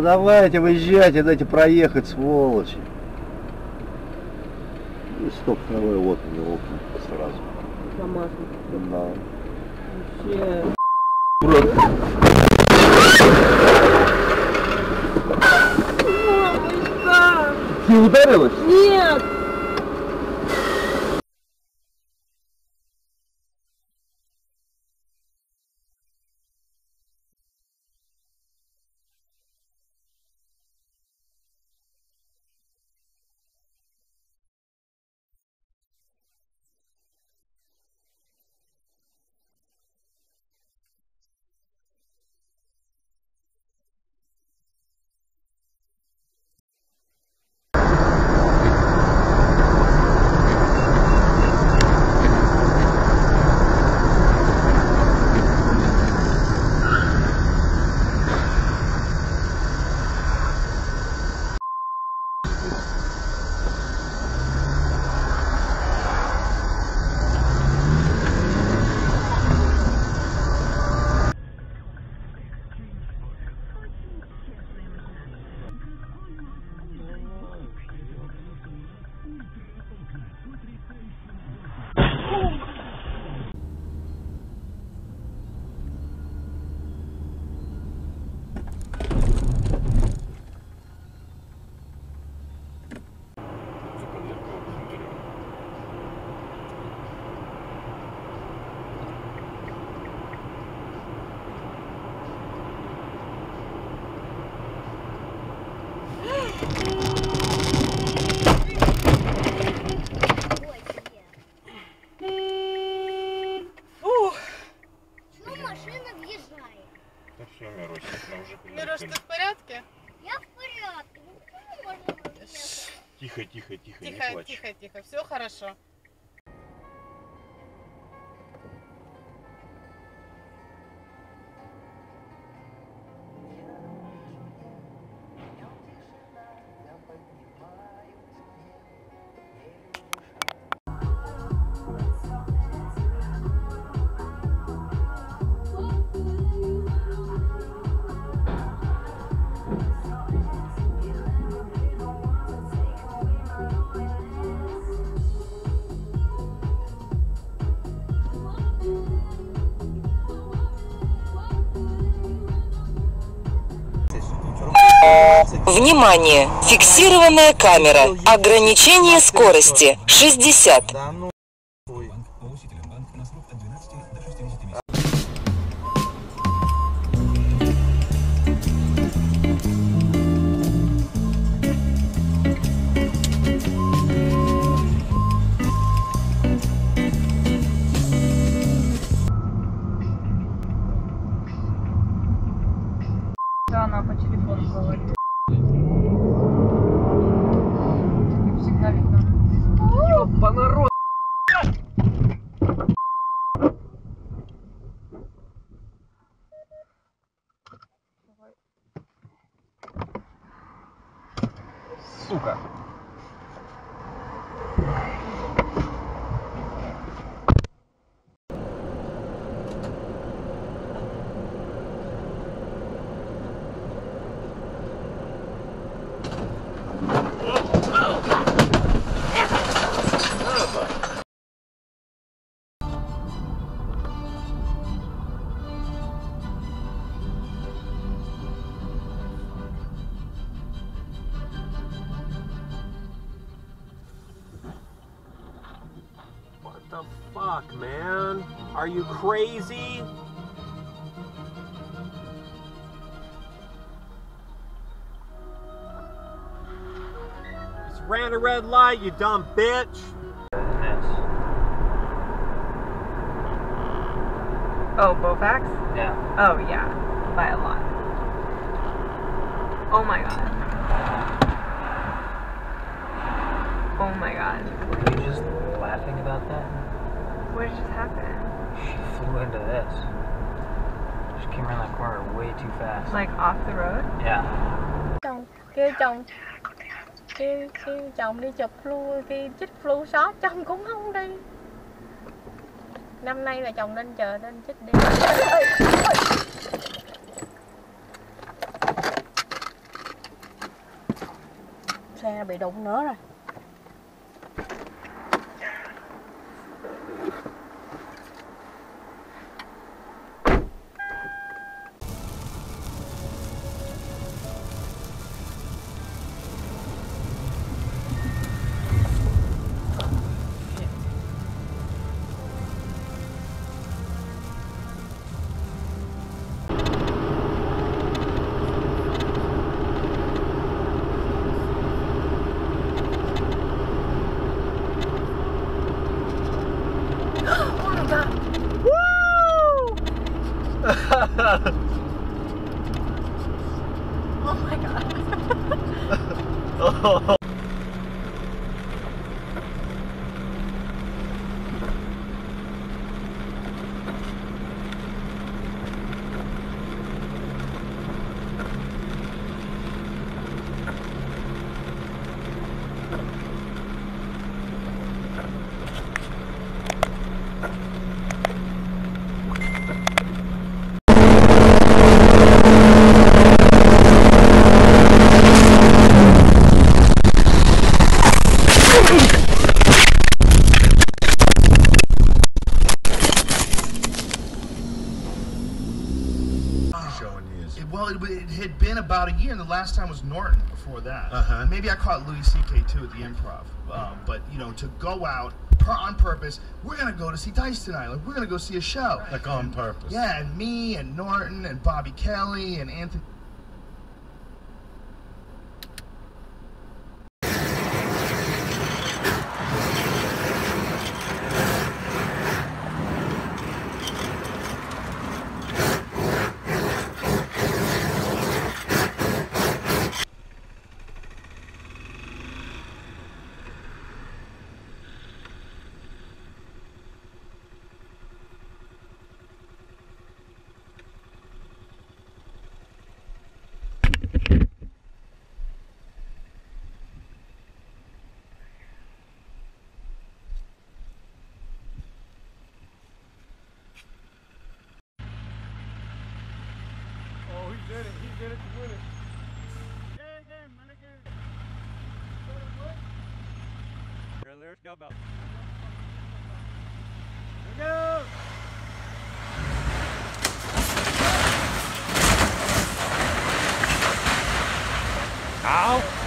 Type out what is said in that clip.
Ну давайте, выезжайте, дайте проехать, сволочи. И стоп, второй, вот у него окна сразу. Замазано. Да. Вообще. Мамочка! Ты ударилась? Нет! Мирош, ты в порядке? Я в порядке. Ну, можно... Тихо, тихо, тихо, не Тихо, плачь. тихо, тихо. Все хорошо. Внимание! Фиксированная камера. Ограничение скорости 60. Да, она по телефону говорит. Всегда видно. Ёпа, народ! Сука! What the fuck, man? Are you crazy? Just ran a red light, you dumb bitch. Oh, Bofax? Yeah. Oh, yeah. By a lot. Oh my god. Oh my god. Were you just laughing about that? What just happened? She flew into this. She came around that corner way too fast. Like off the road? Yeah. Kêu chồng đi chụp flu, chích flu shot, chồng cũng không đi. Năm nay là chồng nên chờ nên chích đi. xe bị đụng nữa rồi. Oh my god. It had been about a year, and the last time was Norton before that. Maybe I caught Louis C.K. too at the Improv. But, you know, to go out on purpose, we're going to go to see Dice tonight. Like, we're going to go see a show. Like on purpose. Yeah, and me and Norton and Bobby Kelly and Anthony. He did it to win it. Let's go, Bob. Go! Ow!